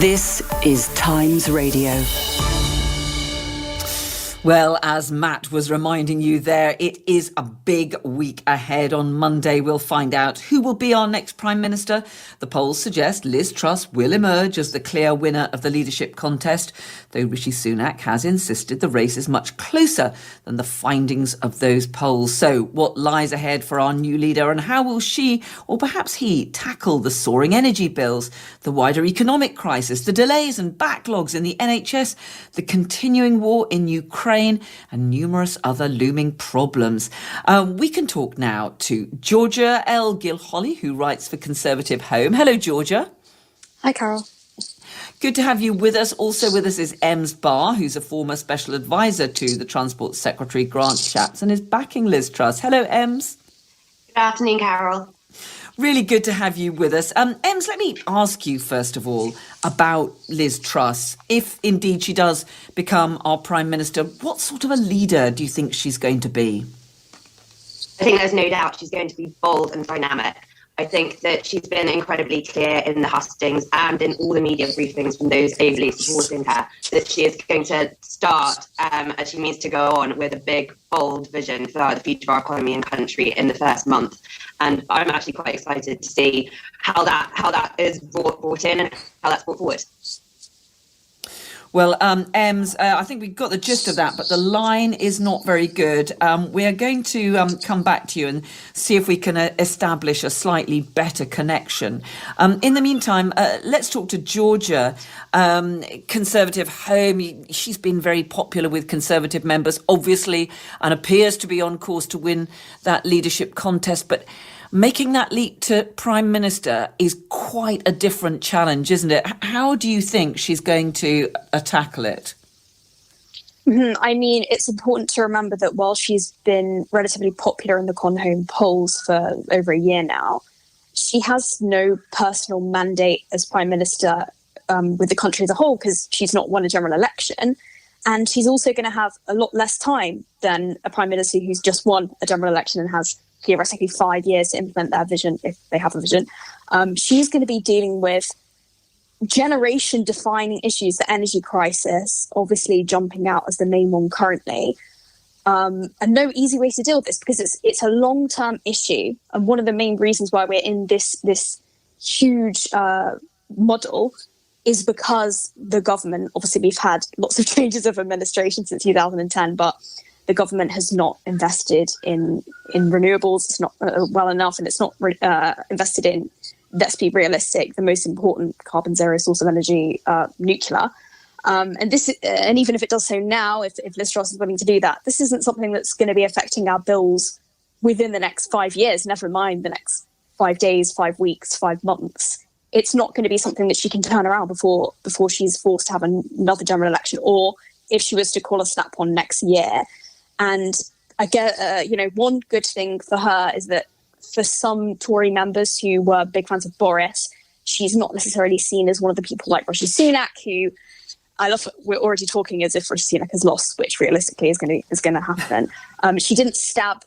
This is Times Radio. Well, as Matt was reminding you there, it is a big week ahead. On Monday, we'll find out who will be our next Prime Minister. The polls suggest Liz Truss will emerge as the clear winner of the leadership contest, though Rishi Sunak has insisted the race is much closer than the findings of those polls. So what lies ahead for our new leader, and how will she, or perhaps he, tackle the soaring energy bills, the wider economic crisis, the delays and backlogs in the NHS, the continuing war in Ukraine, and numerous other looming problems? We can talk now to Georgia Gilholy, who writes for Conservative Home. Hello, Georgia. Hi, Carol. Good to have you with us. Also with us is Ems Barr, who's a former special advisor to the Transport Secretary Grant Shapps and is backing Liz Truss. Hello, Ems. Good afternoon, Carol. Really good to have you with us. Ems, let me ask you, first of all, about Liz Truss. If indeed she does become our Prime Minister, what sort of a leader do you think she's going to be? I think there's no doubt she's going to be bold and dynamic. I think that she's been incredibly clear in the hustings and in all the media briefings from those ably supporting her that she is going to start, as she means to go on, with a big, bold vision for the future of our economy and country in the first month. And I'm actually quite excited to see how that is brought in and how that's brought forward. Well, Ems, I think we've got the gist of that, but the line is not very good. We are going to come back to you and see if we can establish a slightly better connection. In the meantime, let's talk to Georgia, Conservative Home. She's been very popular with Conservative members, obviously, and appears to be on course to win that leadership contest. But making that leap to Prime Minister is quite a different challenge, isn't it? How do you think she's going to tackle it? I mean, it's important to remember that while she's been relatively popular in the Con Home polls for over a year now, she has no personal mandate as Prime Minister with the country as a whole, because she's not won a general election. And she's also going to have a lot less time than a Prime Minister who's just won a general election and has theoretically 5 years to implement their vision, if they have a vision. She's going to be dealing with generation-defining issues, the energy crisis, obviously jumping out as the main one currently. And no easy way to deal with this, because it's a long-term issue. And one of the main reasons why we're in this huge model is because the government, obviously we've had lots of changes of administration since 2010, but the government has not invested in renewables. It's not well enough, and it's not invested in, let's be realistic, the most important carbon zero source of energy, nuclear. And even if it does so now, if Liz Truss is willing to do that, this isn't something that's going to be affecting our bills within the next 5 years, never mind the next 5 days, 5 weeks, 5 months. It's not going to be something that she can turn around before she's forced to have another general election, or if she was to call a snap on next year. And I get, one good thing for her is that for some Tory members who were big fans of Boris, she's not necessarily seen as one of the people like Rishi Sunak, who I love. We're already talking as if Rishi Sunak has lost, which realistically is going to happen. She didn't stab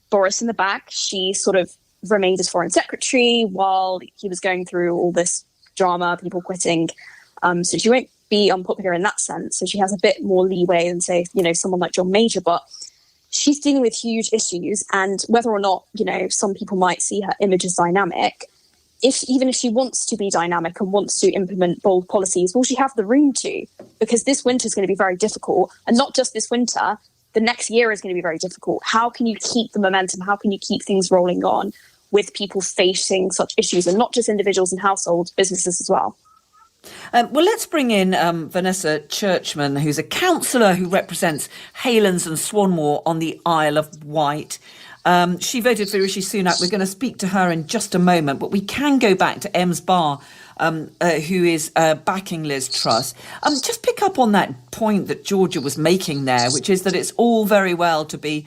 Boris in the back. She sort of remained as foreign secretary while he was going through all this drama, people quitting. So she won't be unpopular in that sense. So she has a bit more leeway than, say, someone like John Major, but she's dealing with huge issues. And whether or not, some people might see her image as dynamic, even if she wants to be dynamic and wants to implement bold policies, will she have the room to? Because this winter is going to be very difficult. And not just this winter, the next year is going to be very difficult. How can you keep the momentum? How can you keep things rolling on with people facing such issues, and not just individuals and households, businesses as well? Well, let's bring in Vanessa Churchman, who's a councillor who represents Haylands and Swanmore on the Isle of Wight. She voted for Rishi Sunak. We're going to speak to her in just a moment, but we can go back to Ems Barr, who is backing Liz Truss. Just pick up on that point that Georgia was making there, which is that it's all very well to be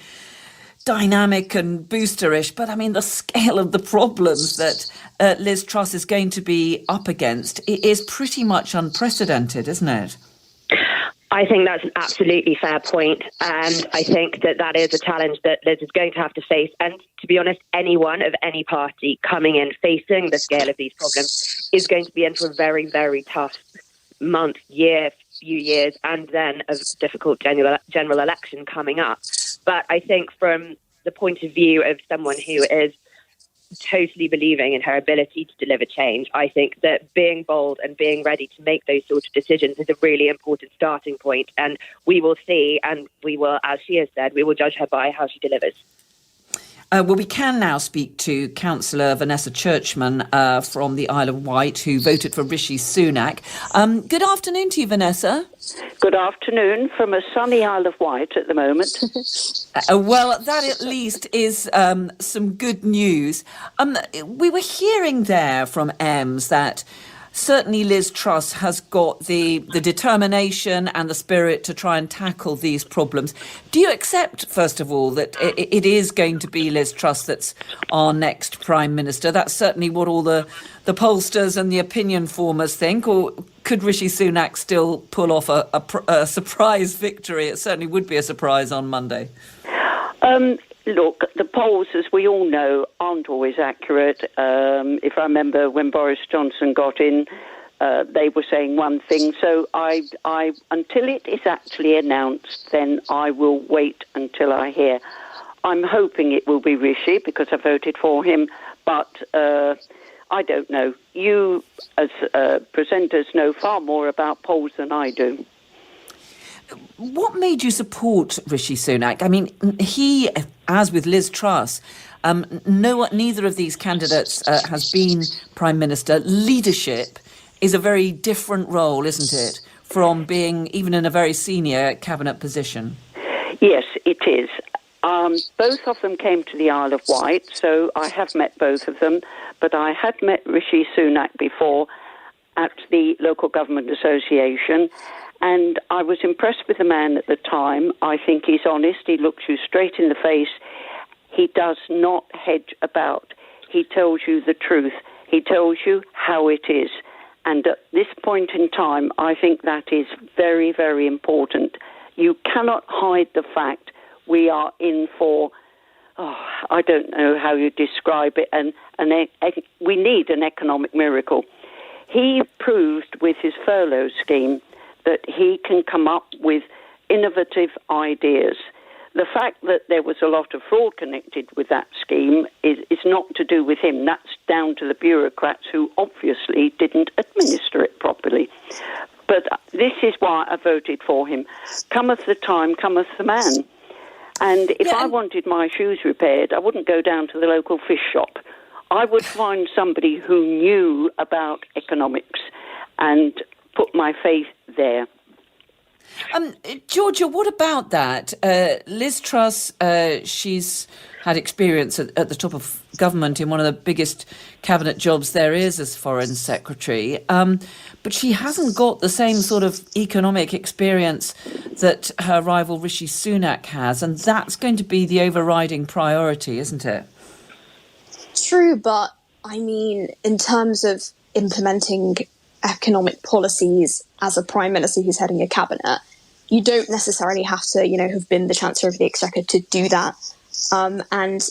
dynamic and boosterish, but I mean the scale of the problems that Liz Truss is going to be up against is pretty much unprecedented, isn't it? I think that's an absolutely fair point, and I think that is a challenge that Liz is going to have to face. And to be honest, anyone of any party coming in facing the scale of these problems is going to be in for a very, very tough month, year, few years, and then a difficult general election coming up. But I think from the point of view of someone who is totally believing in her ability to deliver change, I think that being bold and being ready to make those sorts of decisions is a really important starting point. And we will see, and we will, as she has said, we will judge her by how she delivers. Well, we can now speak to Councillor Vanessa Churchman from the Isle of Wight, who voted for Rishi Sunak. Good afternoon to you, Vanessa. Good afternoon from a sunny Isle of Wight at the moment. Well, that at least is some good news. We were hearing there from Ems that certainly Liz Truss has got the determination and the spirit to try and tackle these problems. Do you accept, first of all, that it is going to be Liz Truss that's our next Prime Minister? That's certainly what all the pollsters and the opinion formers think. Or could Rishi Sunak still pull off a surprise victory? It certainly would be a surprise on Monday. Look, the polls, as we all know, aren't always accurate. If I remember when Boris Johnson got in, they were saying one thing. So I until it is actually announced, then I will wait until I hear. I'm hoping it will be Rishi because I voted for him, but I don't know. You, as presenters, know far more about polls than I do. What made you support Rishi Sunak? I mean, he, as with Liz Truss, neither of these candidates has been Prime Minister. Leadership is a very different role, isn't it, from being even in a very senior cabinet position? Yes, it is. Both of them came to the Isle of Wight, so I have met both of them, but I had met Rishi Sunak before at the Local Government Association, and I was impressed with the man at the time. I think he's honest. He looks you straight in the face. He does not hedge about. He tells you the truth. He tells you how it is. And at this point in time, I think that is very, very important. You cannot hide the fact we are in for, I don't know how you describe it, and we need an economic miracle. He proved with his furlough scheme that he can come up with innovative ideas. The fact that there was a lot of fraud connected with that scheme is not to do with him. That's down to the bureaucrats who obviously didn't administer it properly. But this is why I voted for him. Cometh the time, cometh the man. And if I wanted my shoes repaired, I wouldn't go down to the local fish shop. I would find somebody who knew about economics and put my faith there. Georgia, what about that? Liz Truss, she's had experience at the top of government in one of the biggest cabinet jobs there is as Foreign Secretary, but she hasn't got the same sort of economic experience that her rival Rishi Sunak has, and that's going to be the overriding priority, isn't it? True, but I mean, in terms of implementing economic policies as a Prime Minister who's heading a cabinet, you don't necessarily have to, have been the Chancellor of the Exchequer to do that. And,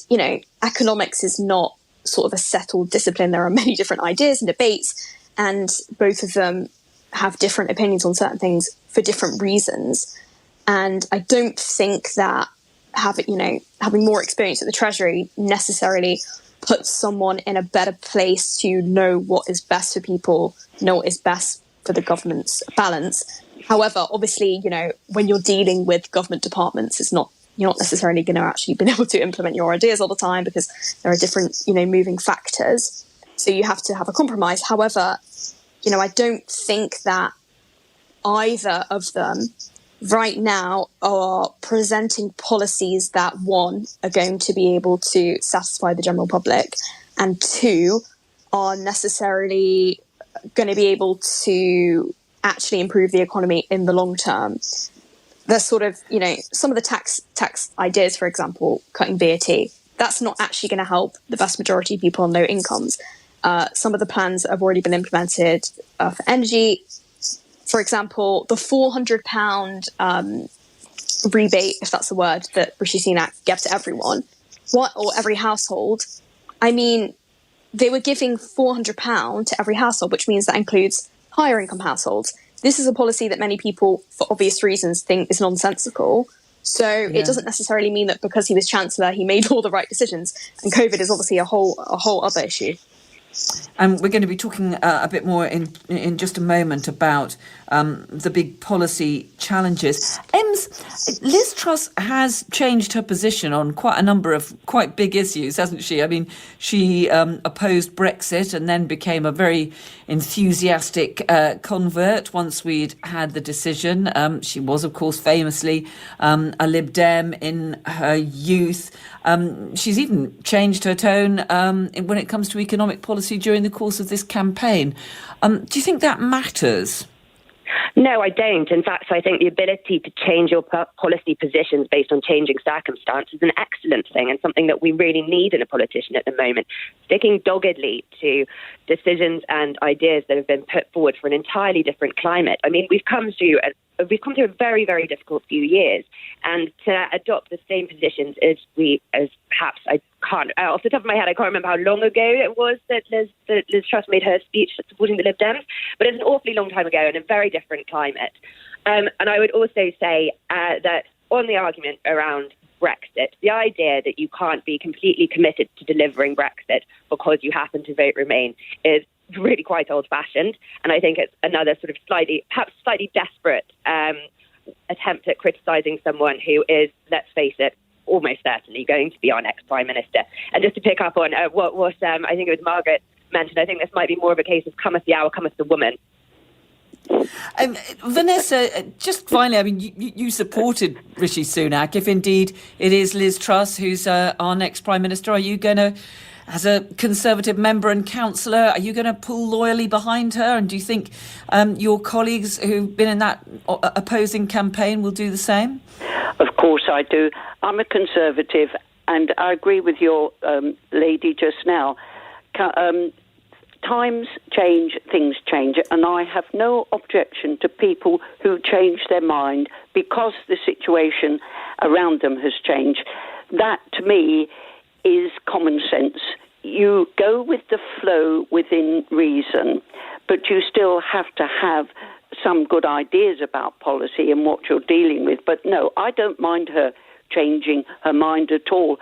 economics is not sort of a settled discipline. There are many different ideas and debates, and both of them have different opinions on certain things for different reasons. And I don't think that having more experience at the Treasury necessarily puts someone in a better place to know what is best for people, know what is best for the government's balance. However, obviously, when you're dealing with government departments, you're not necessarily going to actually be able to implement your ideas all the time because there are different, moving factors. So you have to have a compromise. However, I don't think that either of them right now are presenting policies that, one, are going to be able to satisfy the general public, and two, are necessarily going to be able to actually improve the economy in the long term. There's sort of, some of the tax ideas, for example, cutting VAT, that's not actually going to help the vast majority of people on low incomes. Some of the plans that have already been implemented for energy, for example, the £400 rebate, if that's the word, that Rishi Sunak gave to everyone, or every household. I mean, they were giving £400 to every household, which means that includes higher income households. This is a policy that many people, for obvious reasons, think is nonsensical. So it doesn't necessarily mean that because he was Chancellor, he made all the right decisions. And COVID is obviously a whole other issue. And we're going to be talking a bit more in just a moment about the big policy challenges. Liz Truss has changed her position on quite a number of quite big issues, hasn't she? I mean, she opposed Brexit and then became a very enthusiastic convert once we'd had the decision. She was, of course, famously a Lib Dem in her youth. She's even changed her tone when it comes to economic policy during the course of this campaign. Do you think that matters? No, I don't. In fact, I think the ability to change your policy positions based on changing circumstances is an excellent thing and something that we really need in a politician at the moment. Sticking doggedly to decisions and ideas that have been put forward for an entirely different climate. I mean, we've come through a very, very difficult few years, and to adopt the same positions as perhaps I can't, off the top of my head, I can't remember how long ago it was that Liz Truss made her speech supporting the Lib Dems, but it's an awfully long time ago in a very different climate. And I would also say that on the argument around Brexit, the idea that you can't be completely committed to delivering Brexit because you happen to vote Remain is really quite old-fashioned, and I think it's another sort of perhaps slightly desperate attempt at criticising someone who is, let's face it, almost certainly going to be our next Prime Minister. And just to pick up on what I think it was Margaret mentioned, I think this might be more of a case of cometh the hour, cometh the woman. Vanessa, just finally, I mean, you supported Rishi Sunak. If indeed it is Liz Truss who's our next Prime Minister, are you going to, as a Conservative member and councillor, are you going to pull loyally behind her? And do you think your colleagues who've been in that opposing campaign will do the same? Of course I do. I'm a Conservative, and I agree with your lady just now. Times change, things change, and I have no objection to people who change their mind because the situation around them has changed. That, to me, is common sense. You go with the flow within reason, but you still have to have some good ideas about policy and what you're dealing with. But no, I don't mind her changing her mind at all.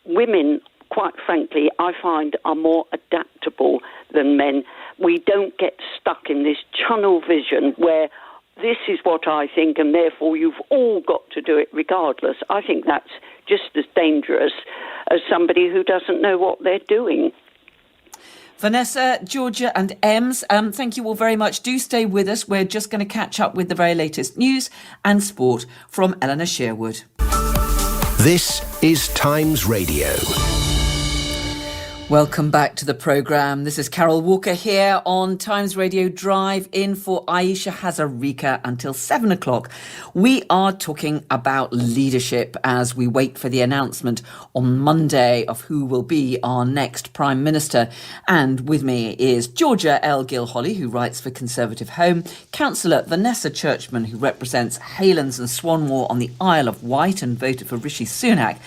Women, quite frankly, I find are more adaptable than men. We don't get stuck in this tunnel vision where this is what I think and therefore you've all got to do it regardless. I think that's just as dangerous as somebody who doesn't know what they're doing. Vanessa, Georgia and Ems, thank you all very much. Do stay with us. We're just going to catch up with the very latest news and sport from Eleanor Sherwood. This is Times Radio. Welcome back to the programme. This is Carol Walker here on Times Radio Drive in for Aisha Hazarika until 7 o'clock. We are talking about leadership as we wait for the announcement on Monday of who will be our next Prime Minister. And with me is Georgia Gilholy, who writes for Conservative Home, Councillor Vanessa Churchman, who represents Haylands and Swanmore on the Isle of Wight and voted for Rishi Sunak,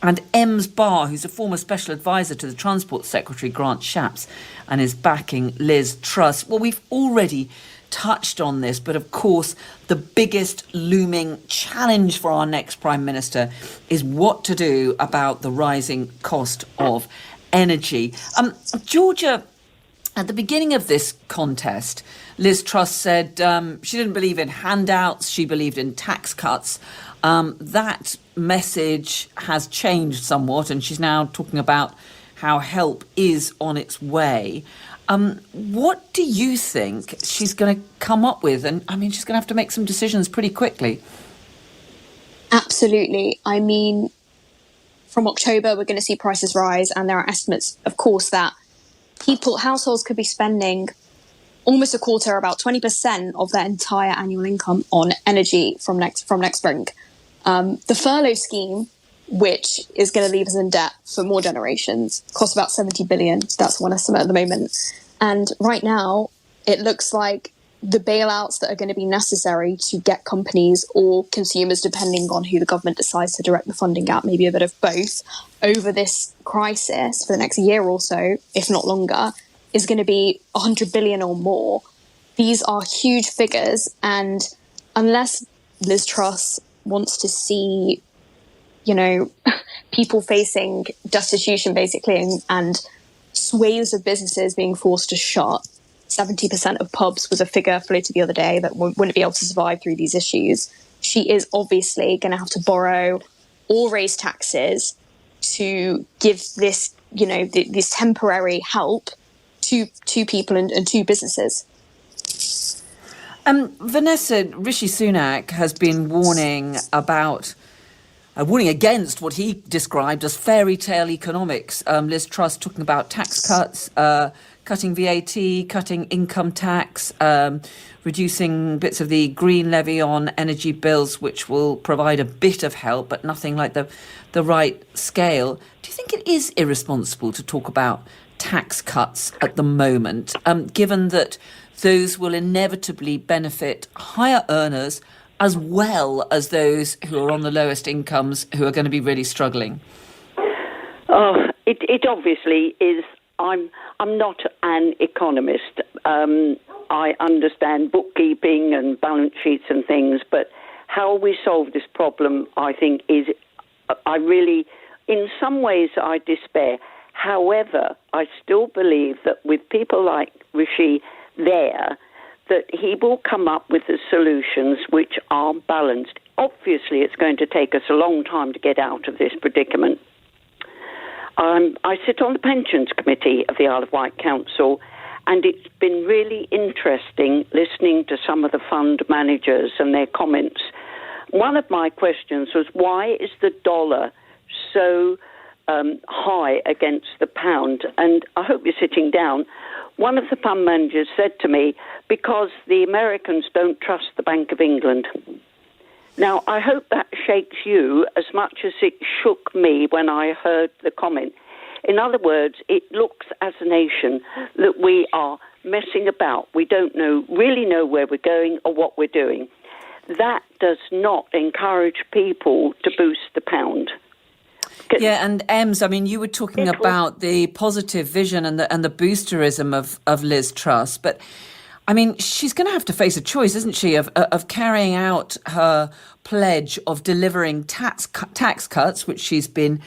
and Ems Barr, who's a former special advisor to the Transport Secretary Grant Shapps and is backing Liz Truss. Well, we've already touched on this, but of course the biggest looming challenge for our next Prime Minister is what to do about the rising cost of energy. Georgia, at the beginning of this contest, Liz Truss said she didn't believe in handouts, she believed in tax cuts. That message has changed somewhat, and she's now talking about how help is on its way. What do you think she's going to come up with? And I mean, she's going to have to make some decisions pretty quickly. Absolutely. I mean, from October, we're going to see prices rise, and there are estimates, of course, that households could be spending almost a quarter, about 20% of their entire annual income on energy from next spring. The furlough scheme, which is going to leave us in debt for more generations, costs about 70 billion. That's one estimate at the moment. And right now, it looks like the bailouts that are going to be necessary to get companies or consumers, depending on who the government decides to direct the funding at, maybe a bit of both, over this crisis for the next year or so, if not longer, is going to be 100 billion or more. These are huge figures, and unless Liz Truss wants to see, people facing destitution, basically, and swathes of businesses being forced to shut, 70% of pubs was a figure floated the other day that wouldn't be able to survive through these issues. She is obviously going to have to borrow or raise taxes to give this, this temporary help to people and to businesses. Vanessa, Rishi Sunak has been warning against what he described as fairy tale economics. Liz Truss talking about tax cuts, cutting VAT, cutting income tax, reducing bits of the green levy on energy bills, which will provide a bit of help, but nothing like the right scale. Do you think it is irresponsible to talk about tax cuts at the moment, given that those will inevitably benefit higher earners as well as those who are on the lowest incomes who are going to be really struggling? Oh, it obviously is. I'm not an economist. I understand bookkeeping and balance sheets and things, but how we solve this problem, I think, in some ways, I despair. However, I still believe that with people like Rishi there, that he will come up with the solutions which are balanced. Obviously, it's going to take us a long time to get out of this predicament. I sit on the Pensions Committee of the Isle of Wight Council, and it's been really interesting listening to some of the fund managers and their comments. One of my questions was, why is the dollar so high against the pound? And I hope you're sitting down. One of the fund managers said to me, because the Americans don't trust the Bank of England. Now, I hope that shakes you as much as it shook me when I heard the comment. In other words, it looks as a nation that we are messing about. We don't really know where we're going or what we're doing. That does not encourage people to boost the pound. Yeah, and Ems, I mean, you were talking about the positive vision and the boosterism of Liz Truss, but I mean, she's going to have to face a choice, isn't she, of carrying out her pledge of delivering tax cuts, which she's been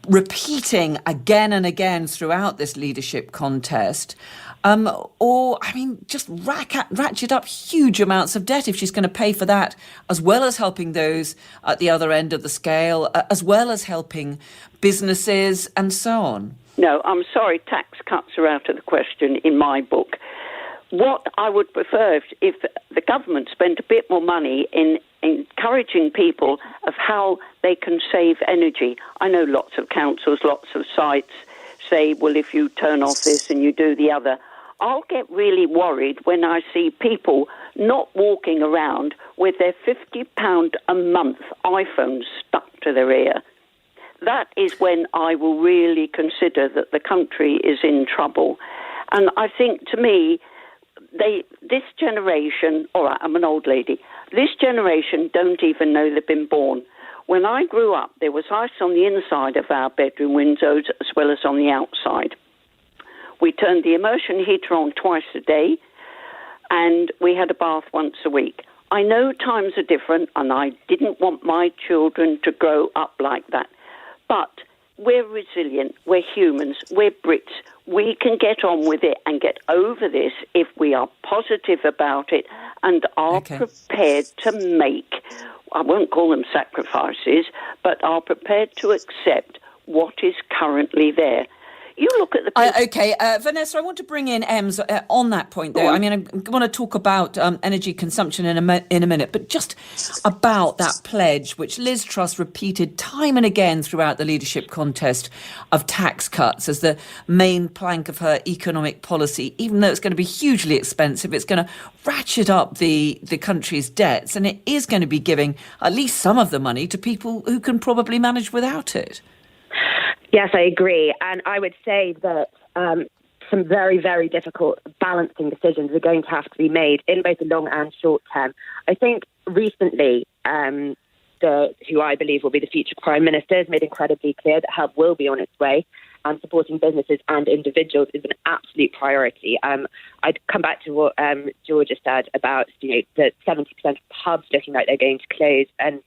repeating again and again throughout this leadership contest, or, I mean, just ratchet up huge amounts of debt if she's going to pay for that, as well as helping those at the other end of the scale, as well as helping businesses and so on. No, I'm sorry, tax cuts are out of the question in my book. What I would prefer if the government spent a bit more money in encouraging people of how they can save energy. I know lots of councils, lots of sites say, well, if you turn off this and you do the other. I'll get really worried when I see people not walking around with their £50 a month iPhones stuck to their ear. That is when I will really consider that the country is in trouble. And I think, to me, this generation, all right, I'm an old lady, this generation don't even know they've been born. When I grew up, there was ice on the inside of our bedroom windows as well as on the outside. We turned the immersion heater on twice a day, and we had a bath once a week. I know times are different, and I didn't want my children to grow up like that. But we're resilient, we're humans, we're Brits. We can get on with it and get over this if we are positive about it and are prepared to make, I won't call them sacrifices, but are prepared to accept what is currently there. You look at the... Vanessa, I want to bring in Ems on that point, though. I mean, I want to talk about energy consumption in a minute, but just about that pledge, which Liz Truss repeated time and again throughout the leadership contest, of tax cuts as the main plank of her economic policy, even though it's going to be hugely expensive. It's going to ratchet up the country's debts, and it is going to be giving at least some of the money to people who can probably manage without it. Yes, I agree. And I would say that some very, very difficult balancing decisions are going to have to be made in both the long and short term. I think recently, who I believe will be the future Prime Minister, has made incredibly clear that help will be on its way, and supporting businesses and individuals is an absolute priority. I'd come back to what Georgia said about the 70% of pubs looking like they're going to close, and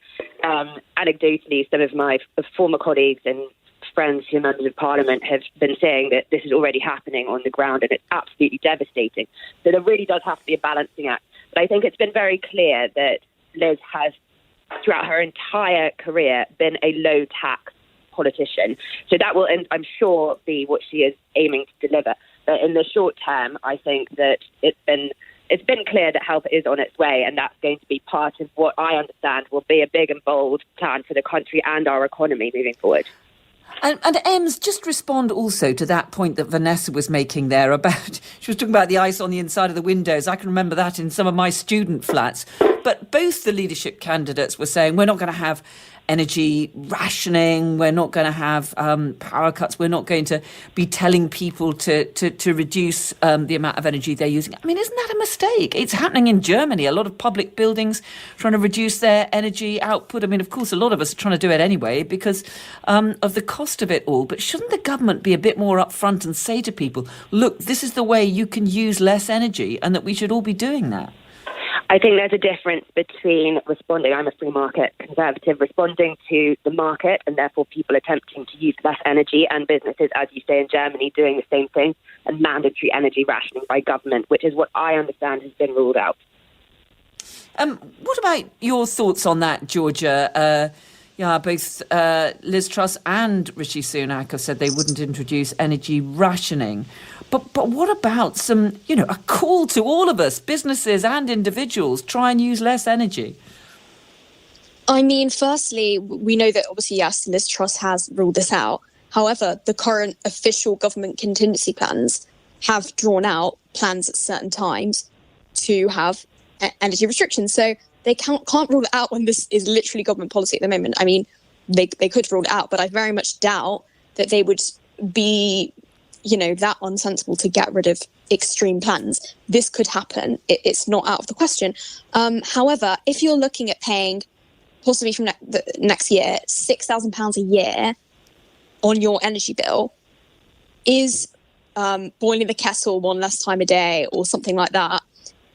anecdotally, some of my former colleagues and friends who are members of Parliament have been saying that this is already happening on the ground, and it's absolutely devastating. So there really does have to be a balancing act. But I think it's been very clear that Liz has, throughout her entire career, been a low-tax politician. So that will, I'm sure, be what she is aiming to deliver. But in the short term, I think that it's been clear that help is on its way, and that's going to be part of what I understand will be a big and bold plan for the country and our economy moving forward. And Ems, just respond also to that point that Vanessa was making there about, she was talking about the ice on the inside of the windows. I can remember that in some of my student flats. But both the leadership candidates were saying, we're not going to have energy rationing, we're not going to have power cuts, we're not going to be telling people to reduce the amount of energy they're using. I mean, isn't that a mistake? It's happening in Germany. A lot of public buildings trying to reduce their energy output. I mean, of course, a lot of us are trying to do it anyway because of the cost of it all. But shouldn't the government be a bit more upfront and say to people, look, this is the way you can use less energy, and that we should all be doing that? I think there's a difference between responding, I'm a free market conservative, responding to the market and therefore people attempting to use less energy, and businesses, as you say in Germany, doing the same thing, and mandatory energy rationing by government, which is what I understand has been ruled out. What about your thoughts on that, Georgia? Both Liz Truss and Rishi Sunak have said they wouldn't introduce energy rationing. But what about some, a call to all of us, businesses and individuals, try and use less energy? I mean, firstly, we know that obviously, yes, Liz Truss has ruled this out. However, the current official government contingency plans have drawn out plans at certain times to have energy restrictions. So they can't rule it out when this is literally government policy at the moment. I mean, they could rule it out, but I very much doubt that they would be that unsensible to get rid of extreme plans. This could happen. It's not out of the question. However, if you're looking at paying, possibly from next year, £6,000 a year on your energy bill, is boiling the kettle one less time a day or something like that,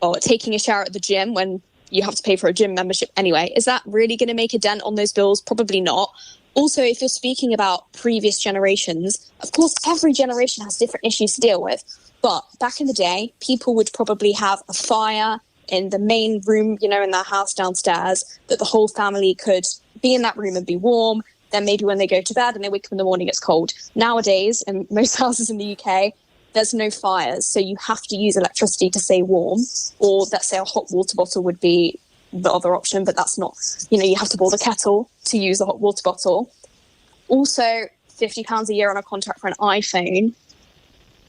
or taking a shower at the gym when you have to pay for a gym membership anyway, is that really going to make a dent on those bills? Probably not. Also, if you're speaking about previous generations, of course, every generation has different issues to deal with. But back in the day, people would probably have a fire in the main room, in their house downstairs, that the whole family could be in that room and be warm. Then maybe when they go to bed and they wake up in the morning, it's cold. Nowadays, in most houses in the UK, there's no fires. So you have to use electricity to stay warm. Or let's say a hot water bottle would be the other option, but that's not, you have to boil the kettle to use the hot water bottle. Also, £50 a year on a contract for an iPhone,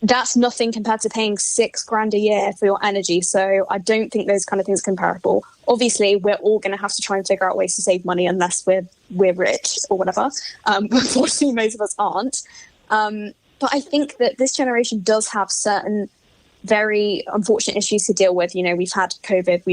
that's nothing compared to paying $6,000 a year for your energy. So I don't think those kind of things are comparable. Obviously, we're all going to have to try and figure out ways to save money unless we're rich or whatever. Unfortunately, most of us aren't. But I think that this generation does have certain very unfortunate issues to deal with. We've had COVID,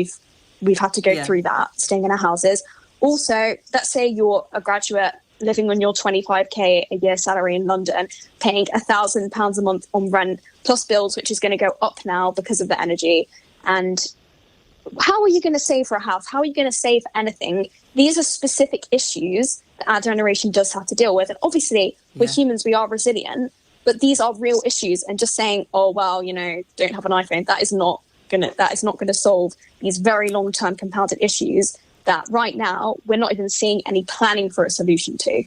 we've had to go through that, staying in our houses. Also, let's say you're a graduate living on your 25k a year salary in London, paying £1,000 a month on rent, plus bills, which is going to go up now because of the energy. And how are you going to save for a house? How are you going to save for anything? These are specific issues that our generation does have to deal with. And obviously, we're humans, we are resilient, but these are real issues. And just saying, oh, well, don't have an iPhone, that is not going to solve these very long-term compounded issues that right now we're not even seeing any planning for a solution to.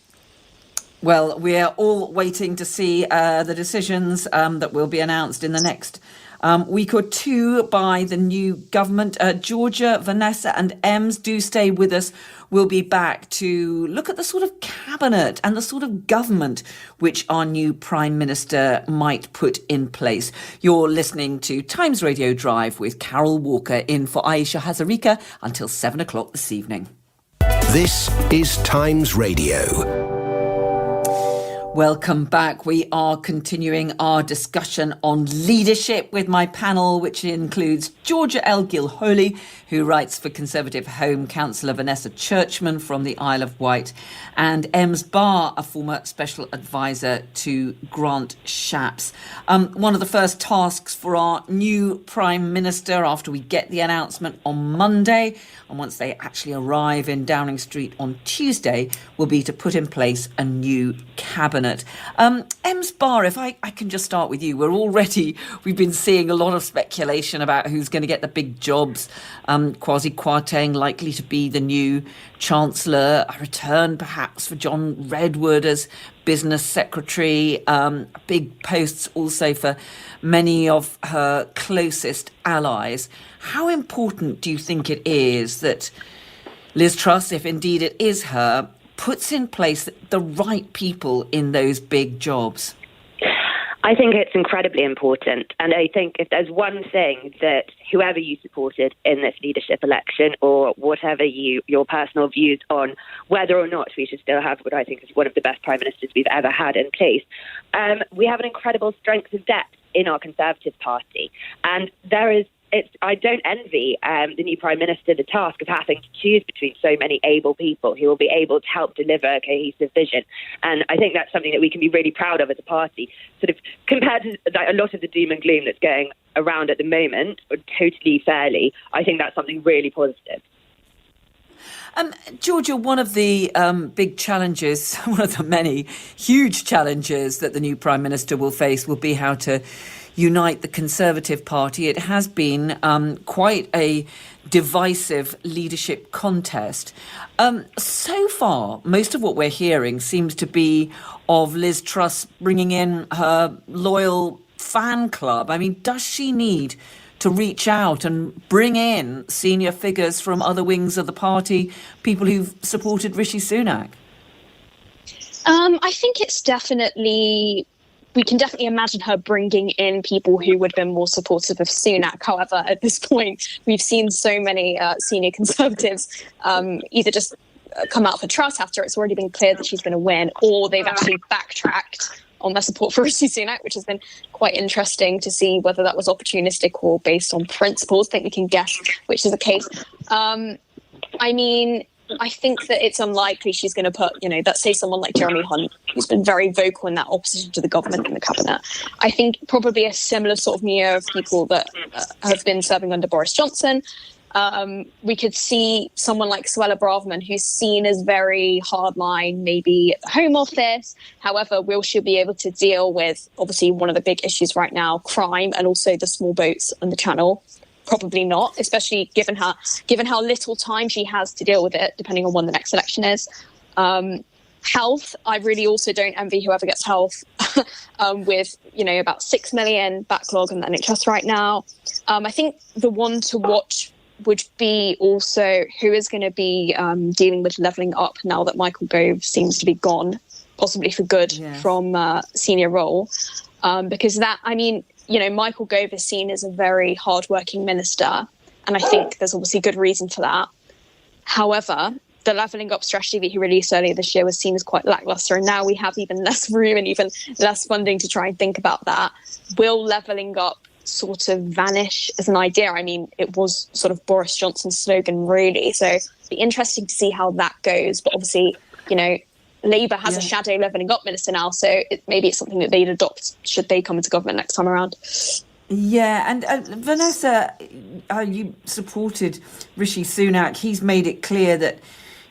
Well, we are all waiting to see the decisions that will be announced in the next week or two by the new government. Georgia, Vanessa and Ems, do stay with us. We'll be back to look at the sort of cabinet and the sort of government which our new Prime Minister might put in place. You're listening to Times Radio Drive with Carol Walker in for Aisha Hazarika until 7 o'clock this evening. This is Times Radio. Welcome back. We are continuing our discussion on leadership with my panel, which includes Georgia Gilholy, who writes for Conservative Home Councillor Vanessa Churchman from the Isle of Wight, and Ems Barr, a former special advisor to Grant Shapps. One of the first tasks for our new Prime Minister after we get the announcement on Monday, and once they actually arrive in Downing Street on Tuesday, will be to put in place a new cabinet. Ems Barr, if I can just start with you. We've been seeing a lot of speculation about who's going to get the big jobs. Kwasi Kwarteng likely to be the new Chancellor, a return perhaps for John Redwood as Business Secretary, big posts also for many of her closest allies. How important do you think it is that Liz Truss, if indeed it is her, puts in place the right people in those big jobs? I think it's incredibly important. And I think if there's one thing that whoever you supported in this leadership election, or whatever your personal views on whether or not we should still have what I think is one of the best prime ministers we've ever had in place, we have an incredible strength of depth in our Conservative Party. And I don't envy the new Prime Minister the task of having to choose between so many able people who will be able to help deliver a cohesive vision. And I think that's something that we can be really proud of as a party, sort of compared to a lot of the doom and gloom that's going around at the moment, totally fairly. I think that's something really positive. Georgia, one of the big challenges, one of the many huge challenges that the new Prime Minister will face will be how to unite the Conservative Party. It has been quite a divisive leadership contest. So far, most of what we're hearing seems to be of Liz Truss bringing in her loyal fan club. I mean, does she need to reach out and bring in senior figures from other wings of the party, people who've supported Rishi Sunak? I think we can definitely imagine her bringing in people who would have been more supportive of Sunak. However, at this point, we've seen so many senior Conservatives either just come out for Truss after it's already been clear that she's going to win, or they've actually backtracked on their support for Rishi Sunak, which has been quite interesting to see whether that was opportunistic or based on principles. I think we can guess which is the case. I think that it's unlikely she's going to put, let's say someone like Jeremy Hunt, who's been very vocal in that opposition to the government in the cabinet. I think probably a similar sort of milieu of people that have been serving under Boris Johnson. We could see someone like Suella Braverman, who's seen as very hardline, maybe at the Home Office. However, will she be able to deal with, obviously, one of the big issues right now, crime, and also the small boats on the Channel? Probably not, especially given how little time she has to deal with it, depending on when the next election is. Health, I really also don't envy whoever gets health with, about 6 million backlog in the NHS right now. I think the one to watch would be also who is going to be dealing with levelling up now that Michael Gove seems to be gone, possibly for good, from senior role. Because Michael Gove is seen as a very hard-working minister, and I think there's obviously good reason for that. However, the levelling up strategy that he released earlier this year was seen as quite lacklustre, and now we have even less room and even less funding to try and think about that. Will levelling up sort of vanish as an idea? I mean, it was sort of Boris Johnson's slogan, really, so it'd be interesting to see how that goes. But obviously, Labour has a shadow levelling up minister now, so maybe it's something that they'd adopt should they come into government next time around. Yeah, and Vanessa, you supported Rishi Sunak. He's made it clear that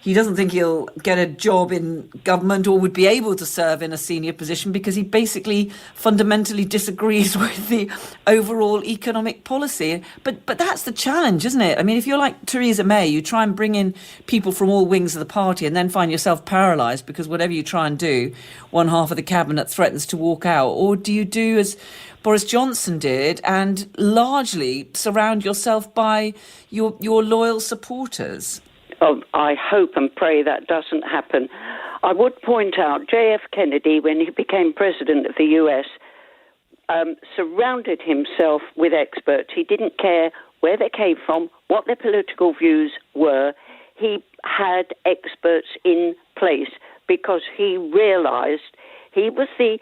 he doesn't think he'll get a job in government or would be able to serve in a senior position because he basically fundamentally disagrees with the overall economic policy. But that's the challenge, isn't it? I mean, if you're like Theresa May, you try and bring in people from all wings of the party and then find yourself paralysed because whatever you try and do, one half of the cabinet threatens to walk out. Or do you do as Boris Johnson did and largely surround yourself by your loyal supporters? Oh, I hope and pray that doesn't happen. I would point out J.F. Kennedy, when he became president of the U.S., surrounded himself with experts. He didn't care where they came from, what their political views were. He had experts in place because he realised He was the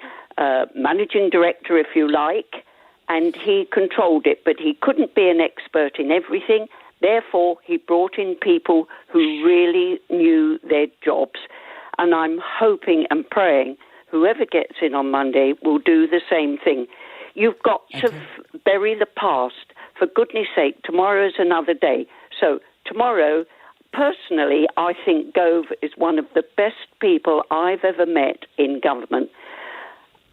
managing director, if you like, and he controlled it, but he couldn't be an expert in everything. Therefore, he brought in people who really knew their jobs. And I'm hoping and praying whoever gets in on Monday will do the same thing. You've got to bury the past. For goodness sake, tomorrow is another day. So tomorrow, personally, I think Gove is one of the best people I've ever met in government.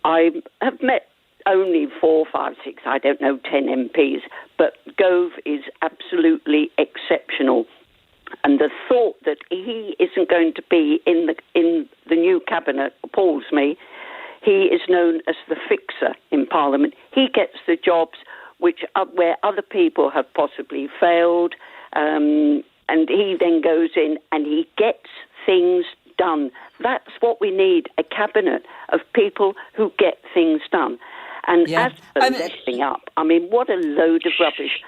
I have met only 4, 5, 6, 10 MPs, but Gove is absolutely exceptional. And the thought that he isn't going to be in the new cabinet appalls me. He is known as the fixer in Parliament. He gets the jobs where other people have possibly failed, and he then goes in and he gets things done. That's what we need, a cabinet of people who get things done. And as for messing up, I mean, what a load of rubbish.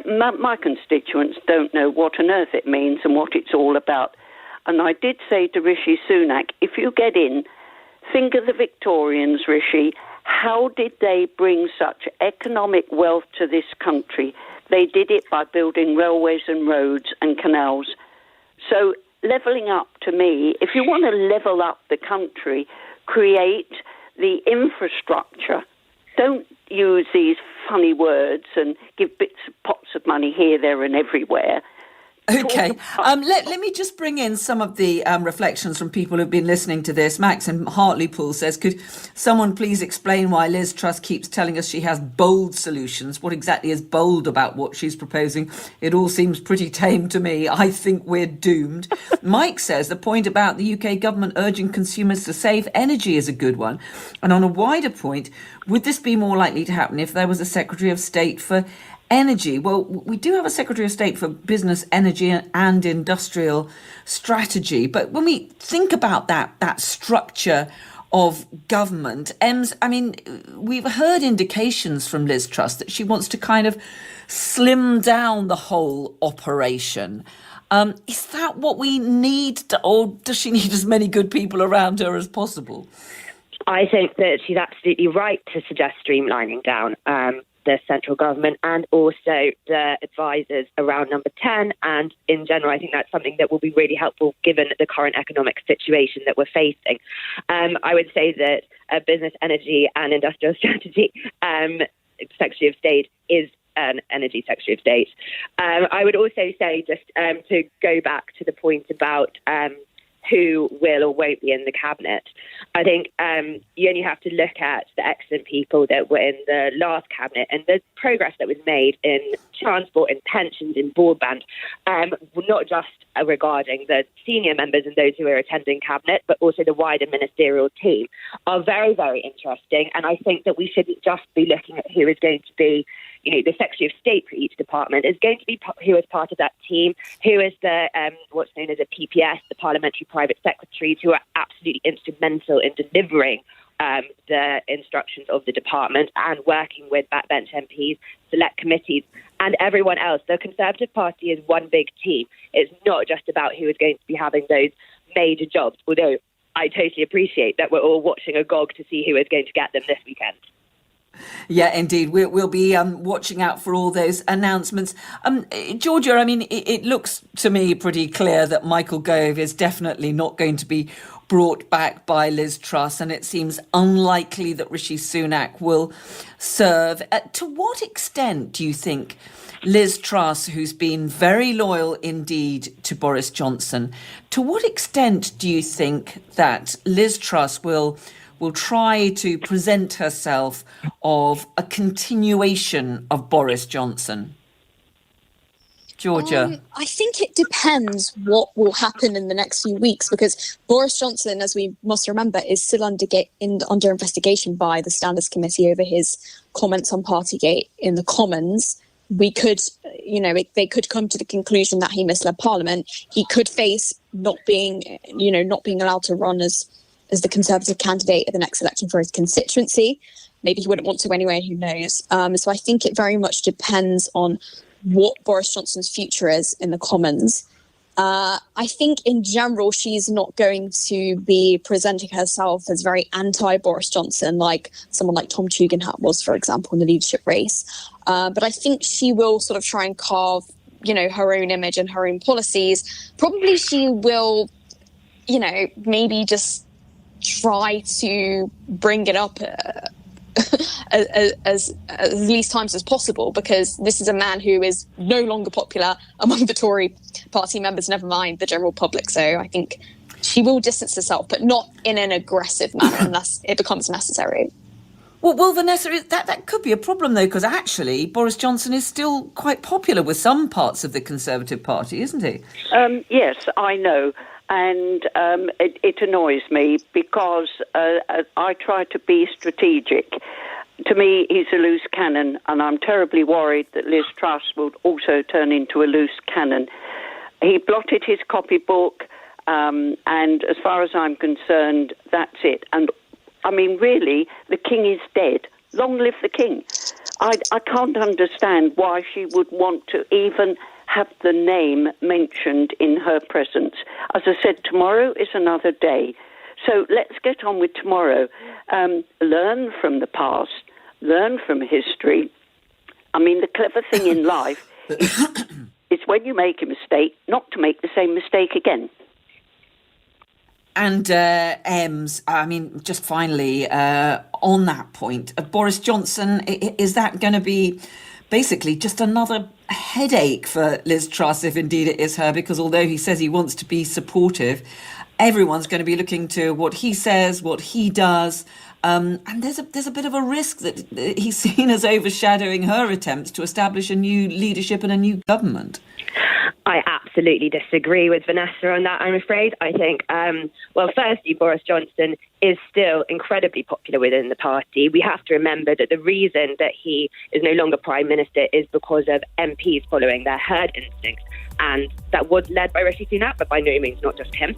My constituents don't know what on earth it means and what it's all about. And I did say to Rishi Sunak, if you get in, think of the Victorians, Rishi. How did they bring such economic wealth to this country? They did it by building railways and roads and canals. So levelling up, to me, if you want to level up the country, create the infrastructure. Don't use these funny words and give pots of money here, there and everywhere. Okay. Let me just bring in some of the reflections from people who've been listening to this. Max in Hartlepool says, could someone please explain why Liz Truss keeps telling us she has bold solutions? What exactly is bold about what she's proposing? It all seems pretty tame to me. I think we're doomed. Mike says the point about the UK government urging consumers to save energy is a good one. And on a wider point, would this be more likely to happen if there was a Secretary of State for Energy? Well, we do have a Secretary of State for Business, Energy and Industrial Strategy. But when we think about that structure of government, I mean, we've heard indications from Liz Truss that she wants to kind of slim down the whole operation. Is that what we need, or does she need as many good people around her as possible? I think that she's absolutely right to suggest streamlining down the central government and also the advisors around number 10. And in general, I think that's something that will be really helpful given the current economic situation that we're facing. I would say that a Business, Energy and Industrial Strategy Secretary of State is an Energy Secretary of State. I would also say, just to go back to the point about who will or won't be in the cabinet, I think you only have to look at the excellent people that were in the last cabinet and the progress that was made in transport, in pensions, in broadband, not just regarding the senior members and those who are attending cabinet, but also the wider ministerial team are very, very interesting. And I think that we shouldn't just be looking at who is going to be, the Secretary of State for each department is going to be who is part of that team, who is the what's known as a PPS, the Parliamentary Private Secretaries, who are absolutely instrumental in delivering the instructions of the department and working with backbench MPs, select committees, and everyone else. The Conservative Party is one big team. It's not just about who is going to be having those major jobs, although I totally appreciate that we're all watching agog to see who is going to get them this weekend. Yeah, indeed. We'll be watching out for all those announcements. Georgia, I mean, it looks to me pretty clear that Michael Gove is definitely not going to be brought back by Liz Truss, and it seems unlikely that Rishi Sunak will serve. To what extent do you think Liz Truss, who's been very loyal indeed to Boris Johnson, to what extent do you think that Liz Truss will try to present herself of a continuation of Boris Johnson? Georgia? I think it depends what will happen in the next few weeks, because Boris Johnson, as we must remember, is still under investigation by the Standards Committee over his comments on Partygate in the Commons. We could, they could come to the conclusion that he misled Parliament. He could face not being allowed to run as the Conservative candidate at the next election for his constituency. Maybe he wouldn't want to anyway, who knows? So I think it very much depends on what Boris Johnson's future is in the Commons. I think in general, she's not going to be presenting herself as very anti-Boris Johnson, like someone like Tom Tugendhat was, for example, in the leadership race. But I think she will sort of try and carve, her own image and her own policies. Probably she will, maybe just try to bring it up as least times as possible, because this is a man who is no longer popular among the Tory party members, never mind the general public. So I think she will distance herself, but not in an aggressive manner unless it becomes necessary. Well, Vanessa, that could be a problem, though, because actually Boris Johnson is still quite popular with some parts of the Conservative Party, isn't he? Yes, I know. And it annoys me because I try to be strategic. To me, he's a loose cannon, and I'm terribly worried that Liz Truss will also turn into a loose cannon. He blotted his copybook, and as far as I'm concerned, that's it. And, I mean, really, the king is dead. Long live the king. I can't understand why she would want to even have the name mentioned in her presence. As I said, tomorrow is another day. So let's get on with tomorrow. Learn from the past. Learn from history. I mean, the clever thing in life is when you make a mistake, not to make the same mistake again. And Ems, I mean, just finally, on that point, Boris Johnson, is that going to be basically just another headache for Liz Truss, if indeed it is her? Because although he says he wants to be supportive, everyone's going to be looking to what he says, what he does. And there's a bit of a risk that he's seen as overshadowing her attempts to establish a new leadership and a new government. I absolutely disagree with Vanessa on that, I'm afraid. I think, firstly, Boris Johnson is still incredibly popular within the party. We have to remember that the reason that he is no longer Prime Minister is because of MPs following their herd instincts. And that was led by Rishi Sunak, but by no means not just him.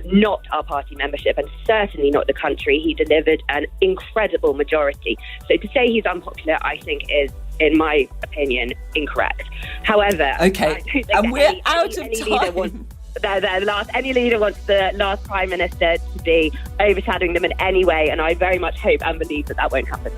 Not our party membership, and certainly not the country. He delivered an incredible majority. So to say he's unpopular, I think is, in my opinion, incorrect. However, okay, and we're out of time. Any leader wants the last Prime Minister to be overshadowing them in any way, and I very much hope and believe that won't happen.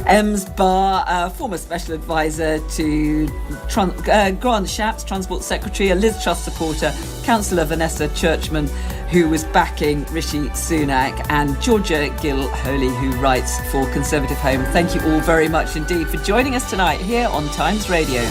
Ems Barr, former special advisor to Grant Shapps, Transport Secretary, a Liz Truss supporter, Councillor Vanessa Churchman, who was backing Rishi Sunak, and Georgia Gilholy, who writes for Conservative Home. Thank you all very much indeed for joining us tonight here on Times Radio.